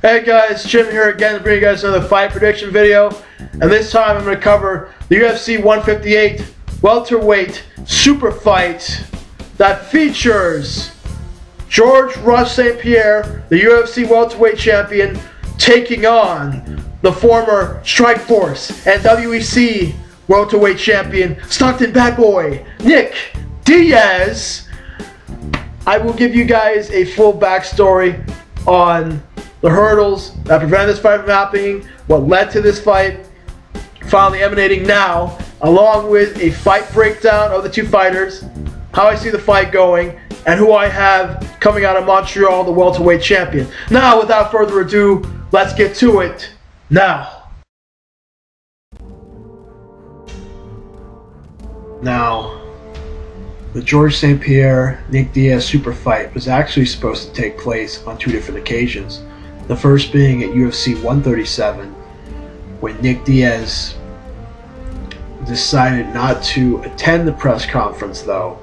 Hey guys, Jim here again to bring you guys another fight prediction video. And this time I'm going to cover the UFC 158 welterweight super fight that features Georges St-Pierre, the UFC welterweight champion, taking on the former Strikeforce and WEC welterweight champion, Stockton bad boy, Nick Diaz. I will give you guys a full backstory on the hurdles that prevented this fight from happening, what led to this fight finally emanating now, along with a fight breakdown of the two fighters, how I see the fight going, and who I have coming out of Montreal, the welterweight champion. Now, without further ado, let's get to it now. The Georges St-Pierre Nick Diaz super fight was actually supposed to take place on two different occasions. The first being at UFC 137, when Nick Diaz decided not to attend the press conference though.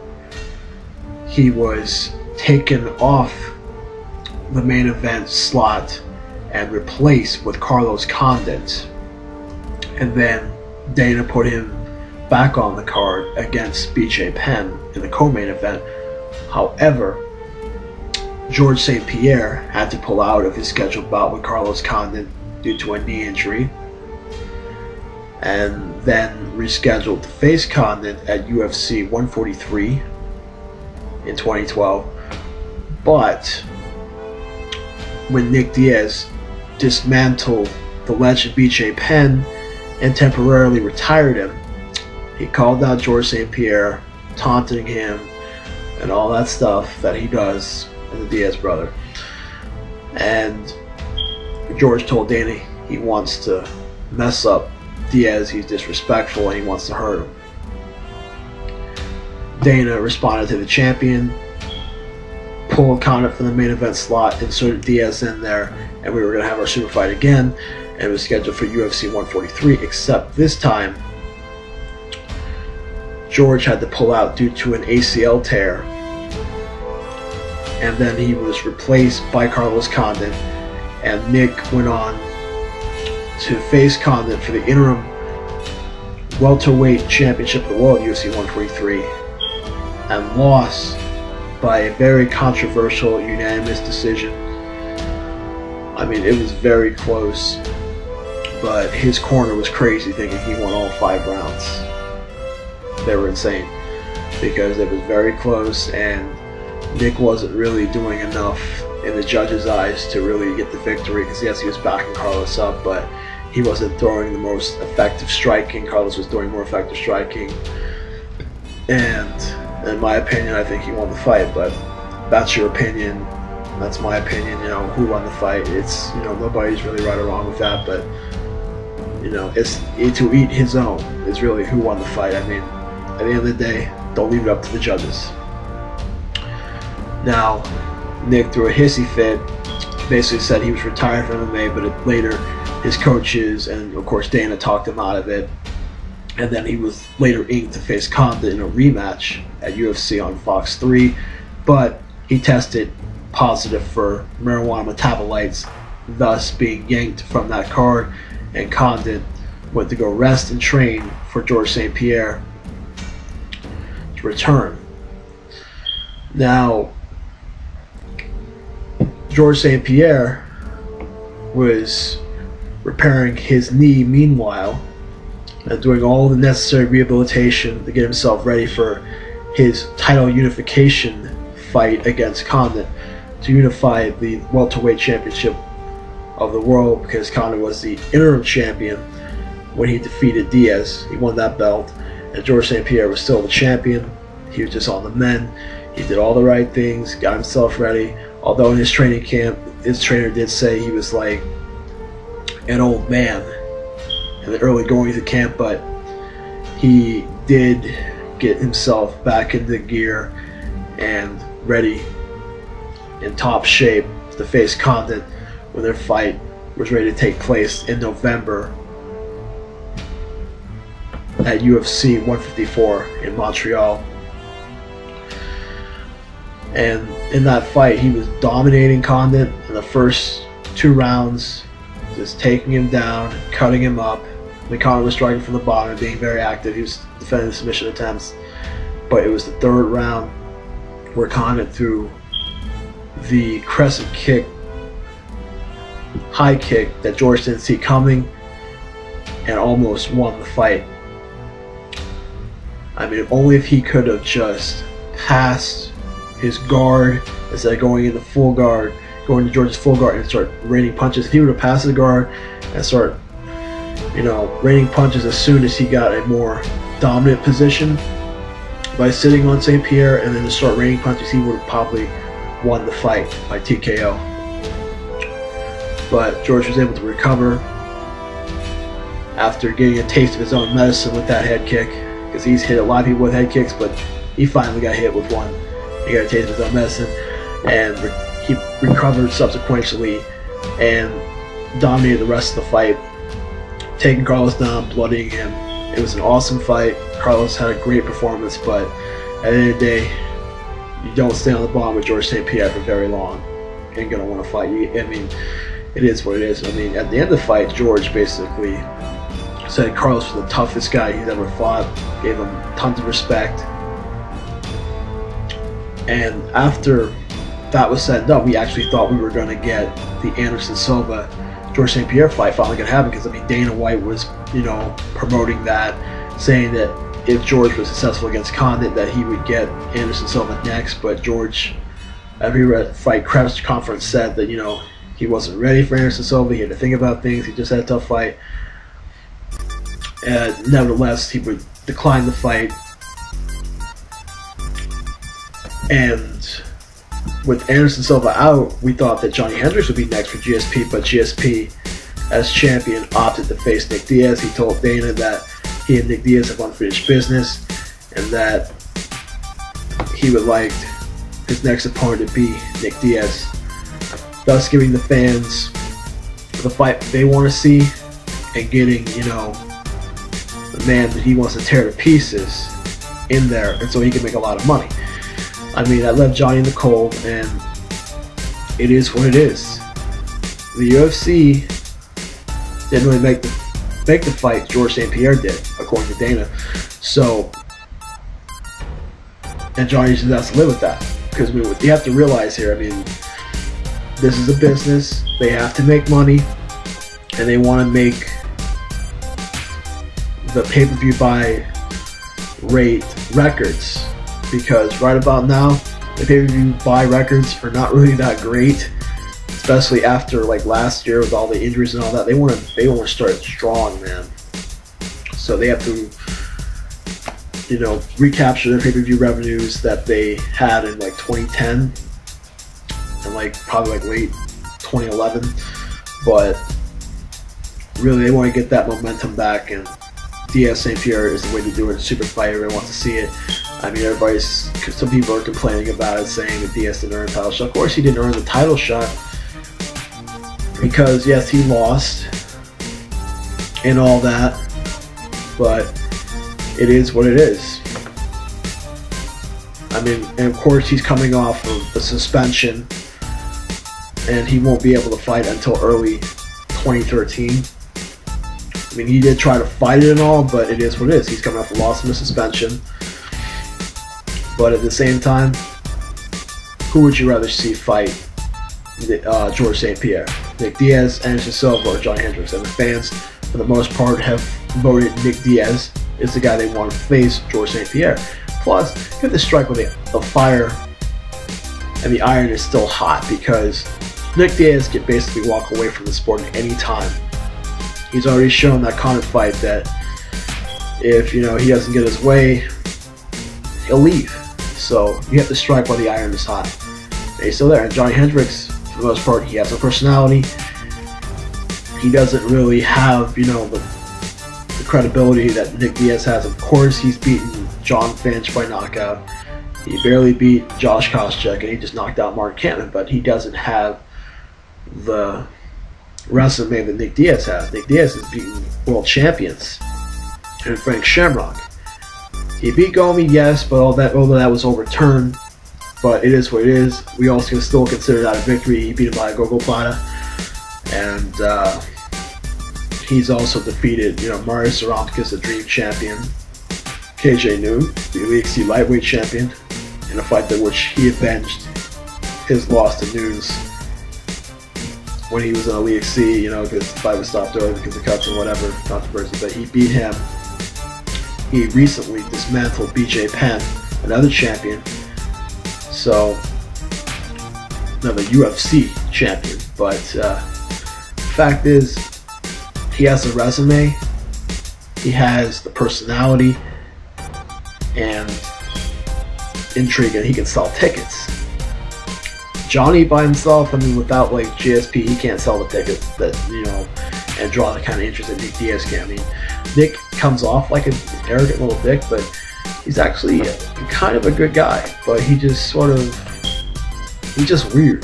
He was taken off the main event slot and replaced with Carlos Condit. And then Dana put him back on the card against BJ Penn in the co-main event. However, Georges St-Pierre had to pull out of his scheduled bout with Carlos Condit due to a knee injury, and then rescheduled to face Condit at UFC 143 in 2012. But when Nick Diaz dismantled the legend BJ Penn and temporarily retired him, he called out Georges St-Pierre, taunting him and all that stuff that he does as a Diaz brother. And George told Dana he wants to mess up Diaz, he's disrespectful, and he wants to hurt him. Dana responded to the champion, pulled Condit from the main event slot, inserted Diaz in there, and we were going to have our super fight again, and it was scheduled for UFC 143, except this time George had to pull out due to an ACL tear, and then he was replaced by Carlos Condit, and Nick went on to face Condit for the interim welterweight championship of the world, UFC 143, and lost by a very controversial unanimous decision. I mean, it was very close, but his corner was crazy thinking he won all 5 rounds. They were insane because it was very close, and Nick wasn't really doing enough in the judges' eyes to really get the victory, because yes, he was backing Carlos up, but he wasn't throwing the most effective striking. Carlos was doing more effective striking, and in my opinion, I think he won the fight. But that's your opinion, that's my opinion. You know, who won the fight, it's, you know, nobody's really right or wrong with that, but you know, it's to eat his own is really who won the fight. I mean, at the end of the day, don't leave it up to the judges. Now, Nick threw a hissy fit, basically said he was retired from MMA, but later his coaches and of course Dana talked him out of it, and then he was later inked to face Condit in a rematch at UFC on Fox 3, but he tested positive for marijuana metabolites, thus being yanked from that card, and Condit went to go rest and train for Georges St-Pierre to return. Now, Georges St-Pierre was repairing his knee meanwhile and doing all the necessary rehabilitation to get himself ready for his title unification fight against Condit to unify the welterweight championship of the world, because Condit was the interim champion when he defeated Diaz. He won that belt, and Georges St-Pierre was still the champion. He was just on the men. He did all the right things, got himself ready. Although in his training camp, his trainer did say he was like an old man in the early goings of camp, but he did get himself back into gear and ready in top shape to face Condit when their fight was ready to take place in November at UFC 154 in Montreal. And in that fight, he was dominating Condit in the first 2 rounds, just taking him down, cutting him up. Conor was striking from the bottom and being very active. He was defending the submission attempts. But it was the 3rd round where Condit threw the crescent kick, high kick that George didn't see coming, and almost won the fight. I mean, only if he could have just passed his guard instead of going into full guard, going to George's full guard and start raining punches. If he would have passed the guard and start, raining punches as soon as he got a more dominant position by sitting on St-Pierre and then to start raining punches, he would have probably won the fight by TKO. But George was able to recover after getting a taste of his own medicine with that head kick, because he's hit a lot of people with head kicks, but he finally got hit with one. He got a taste of his own medicine, and he recovered subsequently and dominated the rest of the fight, taking Carlos down, bloodying him. It was an awesome fight. Carlos had a great performance, but at the end of the day, you don't stay on the bottom with Georges St-Pierre for very long. You ain't gonna want to fight. I mean, it is what it is. I mean, at the end of the fight, George basically said Carlos was the toughest guy he's ever fought, gave him tons of respect. And after that was said and done, we actually thought we were going to get the Anderson Silva Georges St-Pierre fight finally going to happen, because I mean, Dana White was, promoting that, saying that if George was successful against Condit, that he would get Anderson Silva next. But George, every fight press conference, said that he wasn't ready for Anderson Silva. He had to think about things. He just had a tough fight. Nevertheless, he would decline the fight. And with Anderson Silva out, we thought that Johnny Hendricks would be next for GSP, but GSP, as champion, opted to face Nick Diaz. He told Dana that he and Nick Diaz have unfinished business, and that he would like his next opponent to be Nick Diaz, thus giving the fans the fight they want to see, and getting, the man that he wants to tear to pieces in there, and so he can make a lot of money. I mean, that left Johnny in the cold, and it is what it is. The UFC didn't really make the fight. Georges St-Pierre did, according to Dana. So, and Johnny just has to live with that, because you have to realize here, I mean, this is a business. They have to make money, and they want to make the pay-per-view buy rate records, because right about now the pay-per-view buy records are not really that great, especially after like last year with all the injuries and all that. They want to start strong, man. So they have to recapture their pay-per-view revenues that they had in like 2010 and like probably like late 2011, but really they want to get that momentum back, and Diaz St-Pierre is the way to do it. Super fight, everyone wants to see it. I mean, some people are complaining about it, saying that Diaz didn't earn a title shot. Of course he didn't earn the title shot, because yes, he lost and all that, but it is what it is. I mean, and of course he's coming off of the suspension, and he won't be able to fight until early 2013. I mean, he did try to fight it and all, but it is what it is. He's coming off a loss in the suspension. But at the same time, who would you rather see fight Georges St-Pierre? Nick Diaz, Anderson Silva, or Johnny Hendricks? And the fans, for the most part, have voted Nick Diaz is the guy they want to face Georges St-Pierre. Plus, you have to strike with the fire, and the iron is still hot, because Nick Diaz can basically walk away from the sport at any time. He's already shown that Condit fight that if he doesn't get his way, he'll leave. So you have to strike while the iron is hot. And he's still there. And Johnny Hendricks, for the most part, he has no personality. He doesn't really have the credibility that Nick Diaz has. Of course, he's beaten John Finch by knockout. He barely beat Josh Koscheck, and he just knocked out Mark Cannon. But he doesn't have the resume that Nick Diaz has. Nick Diaz has beaten world champions and Frank Shamrock. He beat Gomi, yes, but all that was overturned. But it is what it is. We also can still consider that a victory. He beat him by a gogoplata. and he's also defeated, Mario Sarontakis, the Dream Champion, KJ Noon, the UFC lightweight champion, in a fight in which he avenged his loss to Nunes when he was in UFC, because the fight was stopped early because of cuts and whatever, controversy, but he beat him. He recently dismantled BJ Penn, another champion, so another UFC champion, but the fact is, he has a resume, he has the personality and intrigue, and he can sell tickets. Johnny by himself, without like GSP, he can't sell the tickets that, and draw the kind of interest that Nick Diaz can. Nick comes off like an arrogant little dick, but he's actually kind of a good guy, but he's just weird.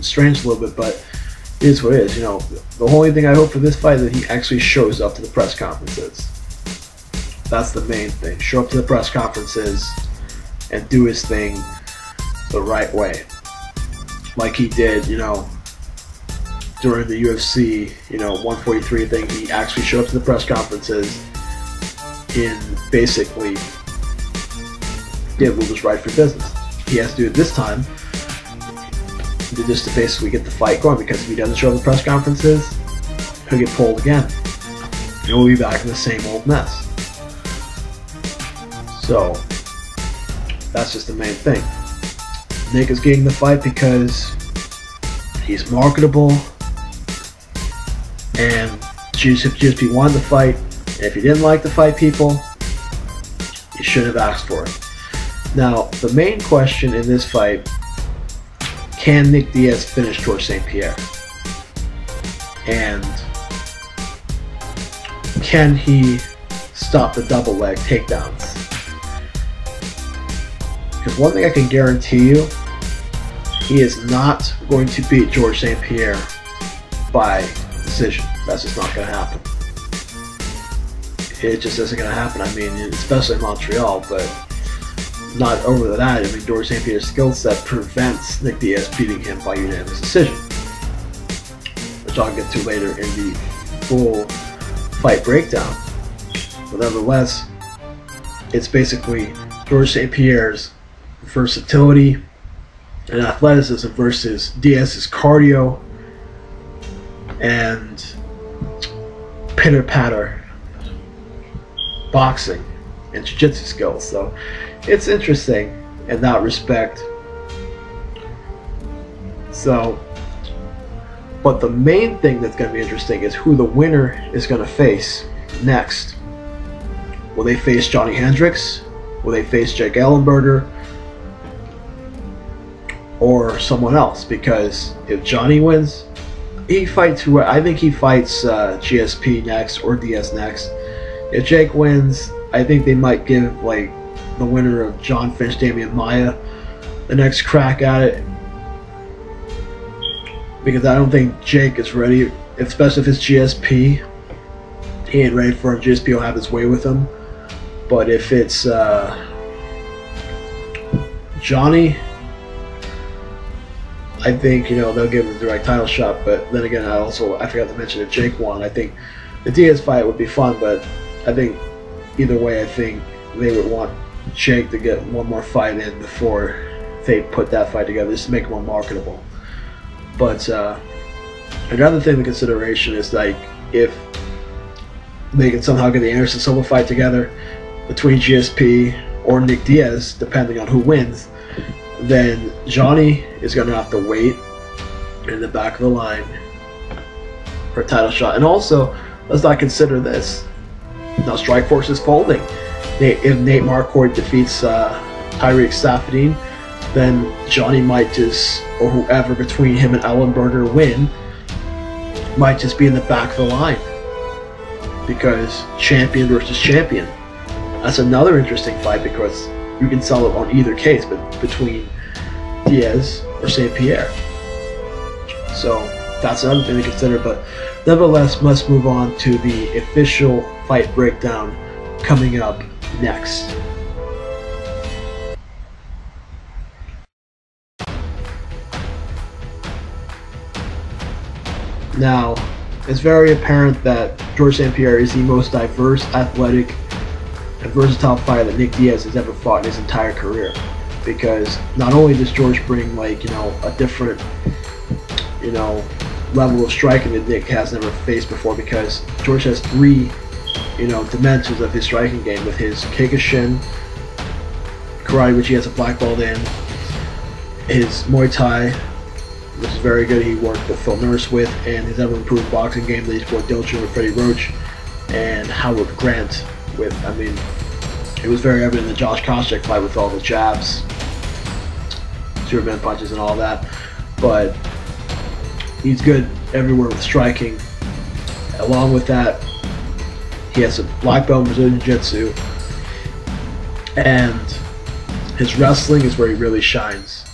Strange a little bit, but it is what it is. The only thing I hope for this fight is that he actually shows up to the press conferences. That's the main thing. Show up to the press conferences and do his thing the right way. Like he did, during the UFC, 143 thing, he actually showed up to the press conferences and basically did what was right for business. He has to do it this time, just to basically get the fight going, because if he doesn't show up at the press conferences, he'll get pulled again. And we'll be back in the same old mess. So, that's just the main thing. Nick is getting the fight because he's marketable, and GSP wanted the fight, and if he didn't like the fight, people, he shouldn't have asked for it. Now, the main question in this fight, can Nick Diaz finish Georges St-Pierre? And can he stop the double leg takedowns? Because one thing I can guarantee you, he is not going to beat Georges St-Pierre by decision. That's just not going to happen. It just isn't going to happen. Especially in Montreal, but not over that. Georges St-Pierre's skill set prevents Nick Diaz beating him by unanimous decision, which I'll get to later in the full fight breakdown. But nevertheless, it's basically Georges St-Pierre's versatility and athleticism versus Diaz's cardio and pitter-patter boxing and jiu-jitsu skills. So it's interesting in that respect. So, but the main thing that's going to be interesting is who the winner is going to face next. Will they face Johnny Hendricks? Will they face Jake Ellenberger? Or someone else? Because if Johnny wins, he fights who I think he fights GSP next or Diaz next. If Jake wins, I think they might give like the winner of John Finch, Damian Maia, the next crack at it, because I don't think Jake is ready, especially if it's GSP. He ain't ready for him. GSP will have his way with him. But if it's Johnny, I think they'll give him a direct title shot. But then again, I forgot to mention if Jake won, I think the Diaz fight would be fun. But I think either way, I think they would want Jake to get one more fight in before they put that fight together, just to make it more marketable. But another thing to consideration is like if they can somehow get the Anderson Silva fight together between GSP or Nick Diaz, depending on who wins, then Johnny is going to have to wait in the back of the line for a title shot. And also, let's not consider this. Now Strikeforce is folding. If Nate Marquardt defeats Tyreek Safadine, then Johnny might just, or whoever between him and Ellenberger win, might just be in the back of the line. Because champion versus champion. That's another interesting fight, because you can sell it on either case, but between Diaz or St-Pierre. So that's another thing to consider. But nevertheless, let's move on to the official fight breakdown coming up next. Now, it's very apparent that Georges St-Pierre is the most diverse, athletic, and versatile fighter that Nick Diaz has ever fought in his entire career. Because not only does George bring, like, you know, a different, you know, level of striking that Nick has never faced before, because George has three, you know, dimensions of his striking game with his Kyokushin, karate, which he has a black belt in, his Muay Thai, which is very good, he worked with Phil Nurse with, and his ever-improved boxing game that he's fought Dillinger with Freddie Roach, and Howard Grant with, I mean, it was very evident in the Josh Koscheck fight with all the jabs, Superman punches and all that, but he's good everywhere with striking. Along with that, he has a black belt in Brazilian Jiu-Jitsu, and his wrestling is where he really shines,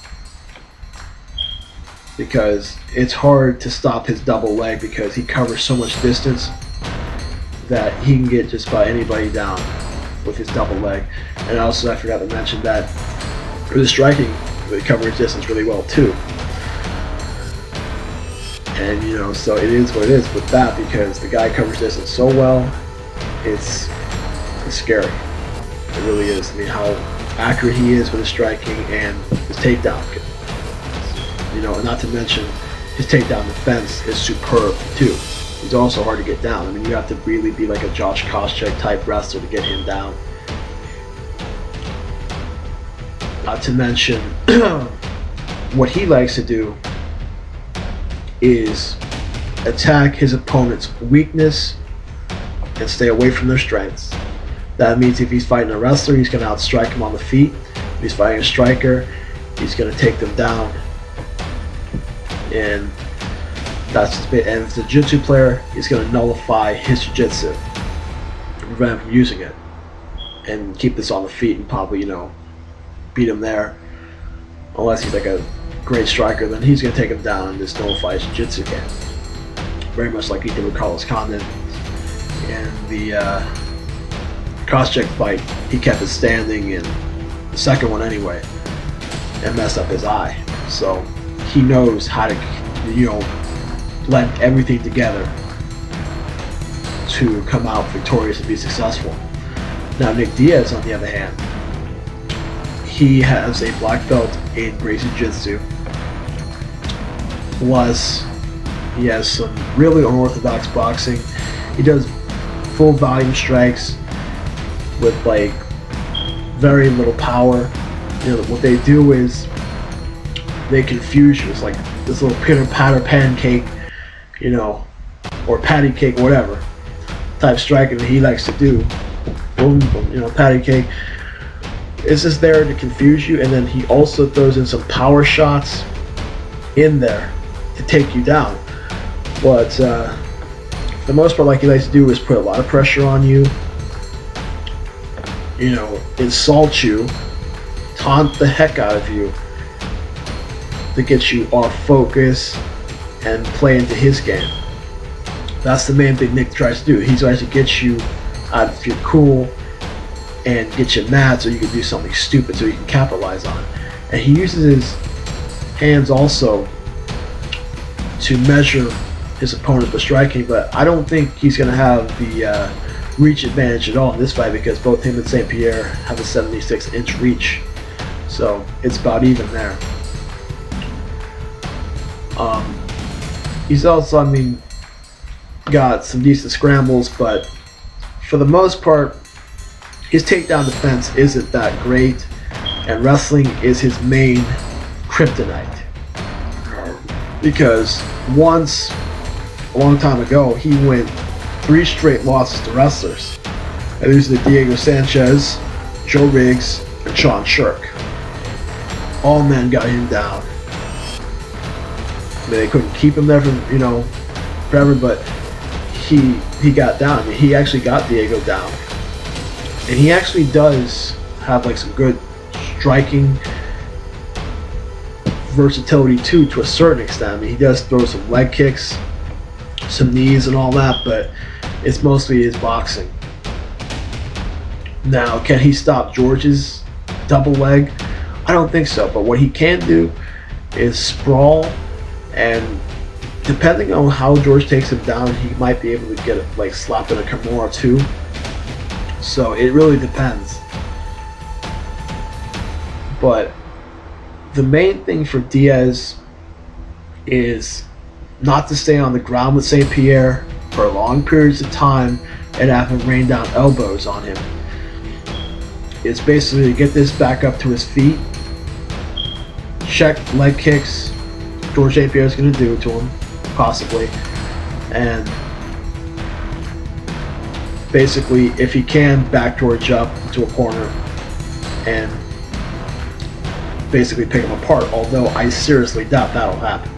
because it's hard to stop his double leg because he covers so much distance that he can get just about anybody down with his double leg. And also, I forgot to mention that for the striking, he covers distance really well too. And, you know, so it is what it is with that, because the guy covers distance so well, it's scary. It really is. I mean, how accurate he is with his striking and his takedown. You know, and not to mention his takedown defense is superb too. He's also hard to get down. I mean, you have to really be like a Josh Koscheck type wrestler to get him down. Not to mention what he likes to do is attack his opponent's weakness and stay away from their strengths. That means if he's fighting a wrestler, he's going to outstrike him on the feet. If he's fighting a striker, he's going to take them down. And that's just, and if it's a jiu-jitsu player, he's going to nullify his jiu-jitsu to prevent him from using it, and keep this on the feet and probably, you know, beat him there. Unless he's like a great striker, then he's going to take him down and just nullify his jiu-jitsu game. Very much like he did with Carlos Condit. And the Koscheck fight, he kept it standing in the second one anyway, and messed up his eye. So he knows how to, you know, blend everything together to come out victorious and be successful. Now, Nick Diaz, on the other hand, he has a black belt in Brazilian Jiu-Jitsu, plus he has some really unorthodox boxing. He does full volume strikes with like very little power. You know, what they do is they confuse you. It's like this little pitter-patter pancake, you know, or patty cake, whatever type striking that he likes to do. Boom, boom, you know, patty cake. It's just there to confuse you, and then he also throws in some power shots in there to take you down. But for the most part, like he likes to do, is put a lot of pressure on you, you know, insult you, taunt the heck out of you to get you off focus and play into his game. That's the main thing Nick tries to do. He tries to get you out of your cool and get you mad so you can do something stupid so you can capitalize on it. And he uses his hands also to measure his opponent with striking, but I don't think he's going to have the reach advantage at all in this fight, because both him and St-Pierre have a 76-inch reach, so it's about even there. He's also, I mean, got some decent scrambles, but for the most part, his takedown defense isn't that great, and wrestling is his main kryptonite. Because once, a long time ago, he went 3 straight losses to wrestlers. And these are the Diego Sanchez, Joe Riggs, and Sean Shirk. All men got him down. I mean, they couldn't keep him there for, you know, forever, but he got down. I mean, he actually got Diego down. And he actually does have like some good striking versatility too, to a certain extent. I mean, he does throw some leg kicks, some knees and all that, but it's mostly his boxing. Now, can he stop George's double leg? I don't think so, but what he can do is sprawl and depending on how George takes him down, he might be able to get it, like, slapped in a Kimura too. So it really depends. But the main thing for Diaz is not to stay on the ground with St-Pierre for long periods of time and have him rain down elbows on him. It's basically to get this back up to his feet, check leg kicks. Georges St-Pierre is going to do it to him, possibly, and basically, if he can, back George up to a corner and basically pick him apart, although I seriously doubt that'll happen.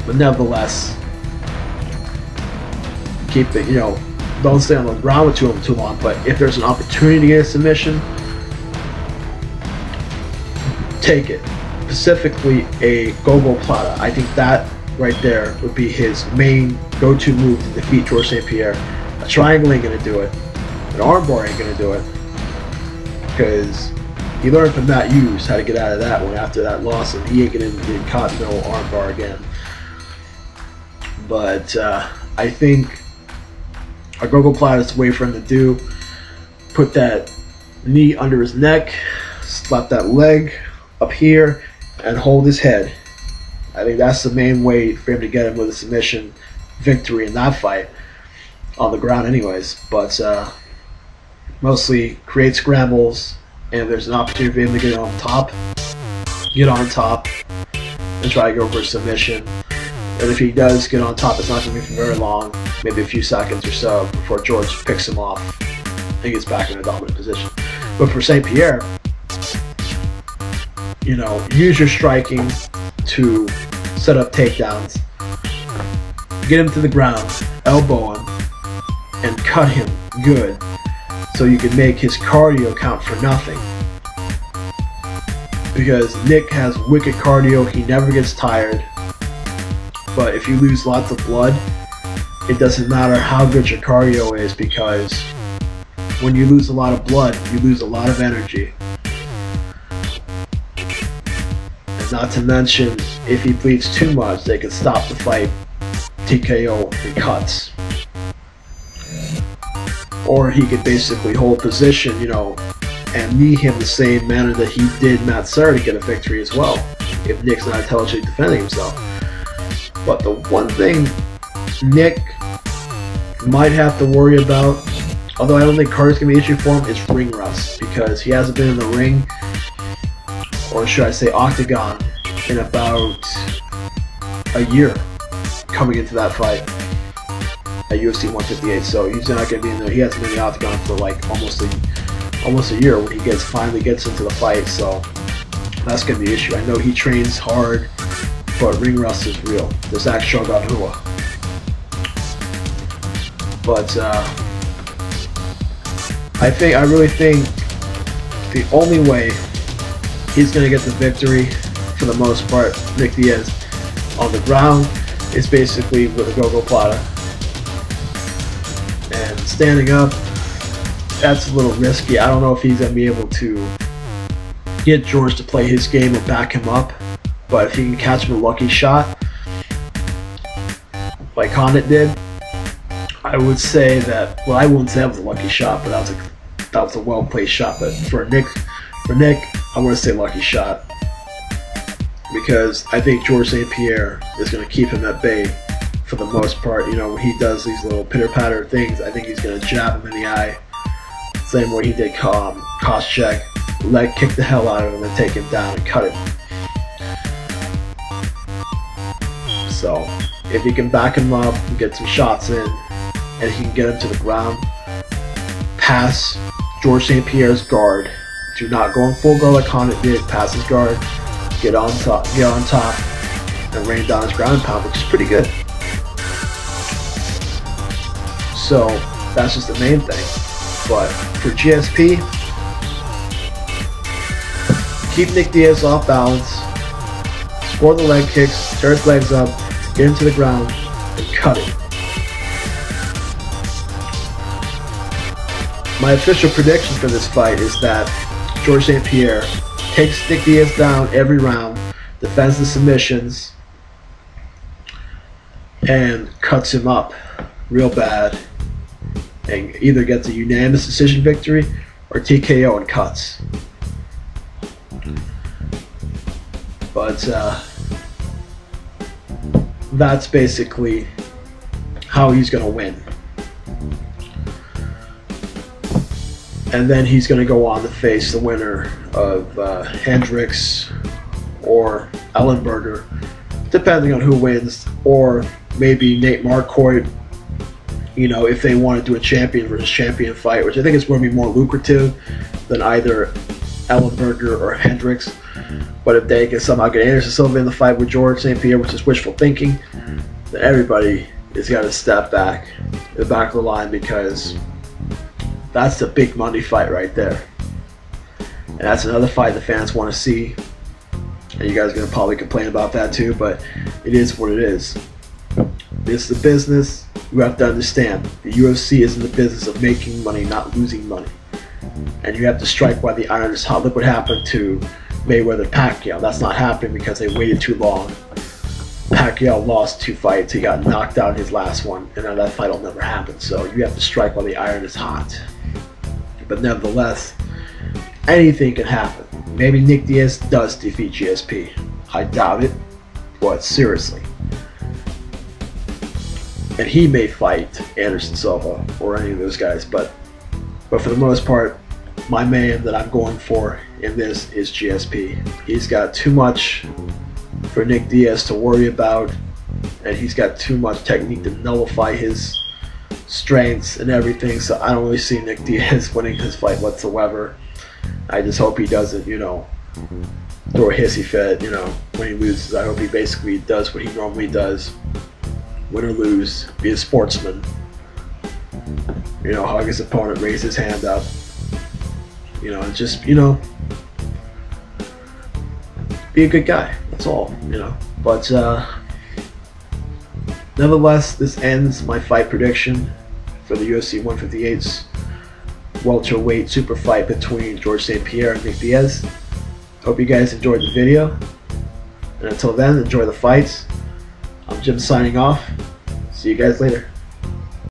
But nevertheless, keep it, don't stay on the ground with him too long, but if there's an opportunity to get a submission, take it. Specifically a go-go plata. I think that right there would be his main go-to move to defeat Georges St-Pierre. A triangle ain't gonna do it. An armbar ain't gonna do it. Because he learned from Matt Hughes how to get out of that one after that loss, and he ain't gonna get caught no armbar again. But I think a go-go plata is the way for him to do. Put that knee under his neck, slap that leg up here, and hold his head. I think that's the main way for him to get him with a submission victory in that fight, on the ground anyways. But mostly create scrambles, and if there's an opportunity for him to get on top and try to go for a submission. And if he does get on top, it's not going to be for very long, maybe a few seconds or so before George picks him off and gets back in a dominant position. But for St-Pierre, use your striking to set up takedowns, get him to the ground, elbow him, and cut him good so you can make his cardio count for nothing. Because Nick has wicked cardio, he never gets tired, but if you lose lots of blood, it doesn't matter how good your cardio is, because when you lose a lot of blood, you lose a lot of energy. Not to mention, if he bleeds too much, they can stop the fight, TKO in cuts. Or he could basically hold position, and knee him the same manner that he did Matt Serra to get a victory as well, if Nick's not intelligently defending himself. But the one thing Nick might have to worry about, although I don't think Carter's going to be an issue for him, is ring rust, because he hasn't been in the ring, or should I say octagon, in about a year coming into that fight at UFC 158. So he's not going to be in there. He hasn't been in the octagon for like almost a year when he finally gets into the fight. So that's going to be the issue. I know he trains hard, but ring rust is real. The Zach Shogun Hua. But I really think the only way he's going to get the victory, for the most part, Nick Diaz, on the ground, is basically with a go-go plata. And standing up, that's a little risky. I don't know if he's going to be able to get George to play his game or back him up. But if he can catch him a lucky shot, like Condit did, I would say that, well, I wouldn't say that was a lucky shot, but that was a well-played shot. But for Nick, I want to say lucky shot, because I think Georges St-Pierre is going to keep him at bay for the most part. When he does these little pitter-patter things, I think he's going to jab him in the eye, same way he did cost check, leg kick the hell out of him and take him down and cut him. So if he can back him up and get some shots in, and he can get him to the ground, pass Georges St-Pierre's guard. Do not go in full guard like Condit did. Pass his guard, get on top, and rain down his ground pound, which is pretty good. So that's just the main thing. But for GSP, keep Nick Diaz off balance, score the leg kicks, tear his legs up, get him to the ground, and cut it. My official prediction for this fight is that Georges St-Pierre takes Nick Diaz down every round, defends the submissions, and cuts him up real bad and either gets a unanimous decision victory or TKO and cuts. But that's basically how he's going to win. And then he's going to go on to face the winner of Hendricks or Ellenberger, depending on who wins, or maybe Nate Marquardt, you know, if they want to do a champion versus champion fight, which I think is going to be more lucrative than either Ellenberger or Hendricks. But if they can somehow get Anderson Silva in the fight with Georges St-Pierre, which is wishful thinking, then everybody has got to step back in the back of the line, because that's the big money fight right there. And that's another fight the fans want to see. And you guys are going to probably complain about that too, but it is what it is. It's the business. You have to understand, the UFC is in the business of making money, not losing money. And you have to strike while the iron is hot. Look what happened to Mayweather-Pacquiao. That's not happening because they waited too long. Pacquiao lost 2 fights. He got knocked out in his last one, and now that fight will never happen. So you have to strike while the iron is hot. But nevertheless, anything can happen. Maybe Nick Diaz does defeat GSP. I doubt it, but seriously. And he may fight Anderson Silva or any of those guys, but for the most part, my man that I'm going for in this is GSP. He's got too much for Nick Diaz to worry about, and he's got too much technique to nullify his strengths and everything, so I don't really see Nick Diaz winning this fight whatsoever. I just hope he doesn't, you know, throw a hissy fit, you know, when he loses. I hope he basically does what he normally does. Win or lose, be a sportsman. You know, hug his opponent, raise his hand up. You know, and just, you know, be a good guy. That's all, you know. But nevertheless, this ends my fight prediction for the UFC 158's welterweight super fight between Georges St-Pierre and Nick Diaz. Hope you guys enjoyed the video. And until then, enjoy the fights. I'm Jim signing off. See you guys later.